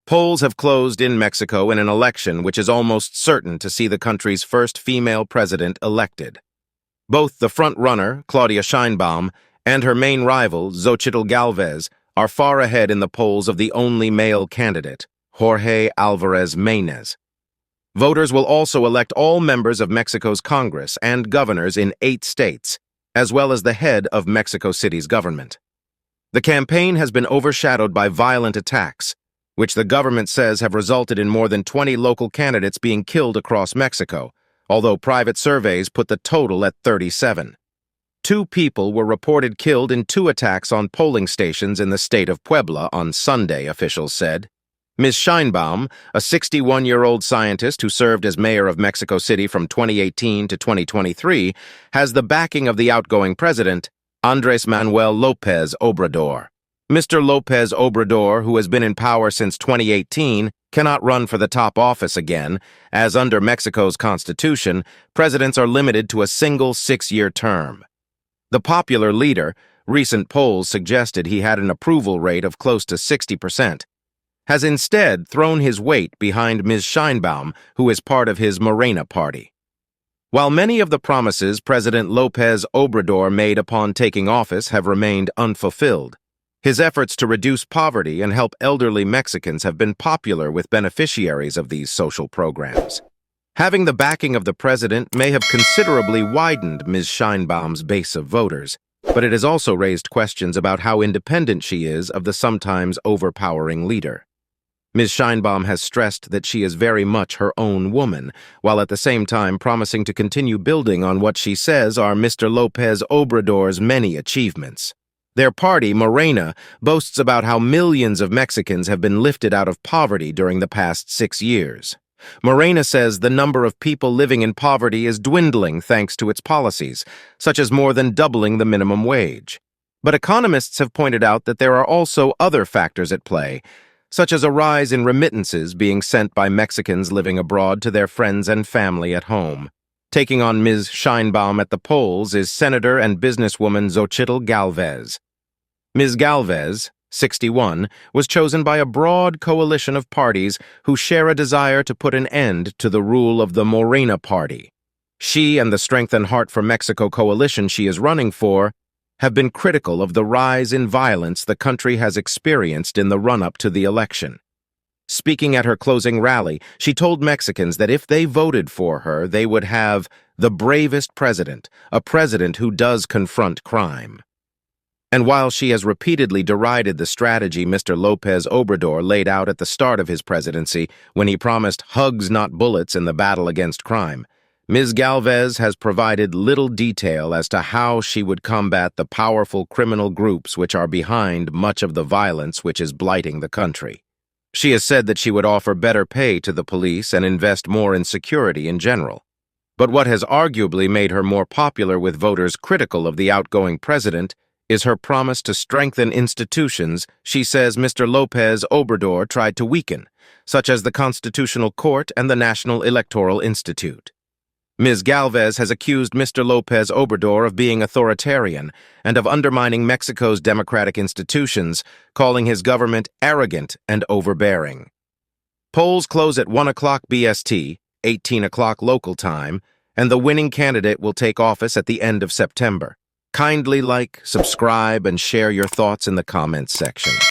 Polls have closed in Mexico in an election which is almost certain to see the country's first female president elected. Both the front-runner, Claudia Sheinbaum, and her main rival, Xóchitl Gálvez, are far ahead in the polls of the only male candidate, Jorge Alvarez Maínez. Voters will also elect all members of Mexico's Congress and governors in 8 states, as well as the head of Mexico City's government. The campaign has been overshadowed by violent attacks, which the government says have resulted in more than 20 local candidates being killed across Mexico, although private surveys put the total at 37. 2 people were reported killed in 2 attacks on polling stations in the state of Puebla on Sunday, officials said. Ms. Sheinbaum, a 61-year-old scientist who served as mayor of Mexico City from 2018 to 2023, has the backing of the outgoing president, Andrés Manuel López Obrador. Mr. López Obrador, who has been in power since 2018, cannot run for the top office again, as under Mexico's constitution, presidents are limited to a single 6-year term. The popular leader, recent polls suggested he had an approval rate of close to 60%, has instead thrown his weight behind Ms. Sheinbaum, who is part of his Morena party. While many of the promises President López Obrador made upon taking office have remained unfulfilled, his efforts to reduce poverty and help elderly Mexicans have been popular with beneficiaries of these social programs. Having the backing of the president may have considerably widened Ms. Sheinbaum's base of voters, but it has also raised questions about how independent she is of the sometimes overpowering leader. Ms. Sheinbaum has stressed that she is very much her own woman, while at the same time promising to continue building on what she says are Mr. López Obrador's many achievements. Their party, Morena, boasts about how millions of Mexicans have been lifted out of poverty during the past 6 years. Morena says the number of people living in poverty is dwindling thanks to its policies, such as more than doubling the minimum wage. But economists have pointed out that there are also other factors at play, such as a rise in remittances being sent by Mexicans living abroad to their friends and family at home. Taking on Ms. Sheinbaum at the polls is Senator and businesswoman Xóchitl Gálvez. Ms. Gálvez, 61, was chosen by a broad coalition of parties who share a desire to put an end to the rule of the Morena party. She and the Strength and Heart for Mexico coalition she is running for have been critical of the rise in violence the country has experienced in the run-up to the election. Speaking at her closing rally, she told Mexicans that if they voted for her, they would have the bravest president, a president who does confront crime. And while she has repeatedly derided the strategy Mr. López Obrador laid out at the start of his presidency when he promised hugs not bullets in the battle against crime, Ms. Gálvez has provided little detail as to how she would combat the powerful criminal groups which are behind much of the violence which is blighting the country. She has said that she would offer better pay to the police and invest more in security in general. But what has arguably made her more popular with voters critical of the outgoing president is her promise to strengthen institutions she says Mr. López Obrador tried to weaken, such as the Constitutional Court and the National Electoral Institute. Ms. Gálvez has accused Mr. López Obrador of being authoritarian and of undermining Mexico's democratic institutions, calling his government arrogant and overbearing. Polls close at 1 o'clock BST, 18 o'clock local time, and the winning candidate will take office at the end of September. Kindly like, subscribe, and share your thoughts in the comments section.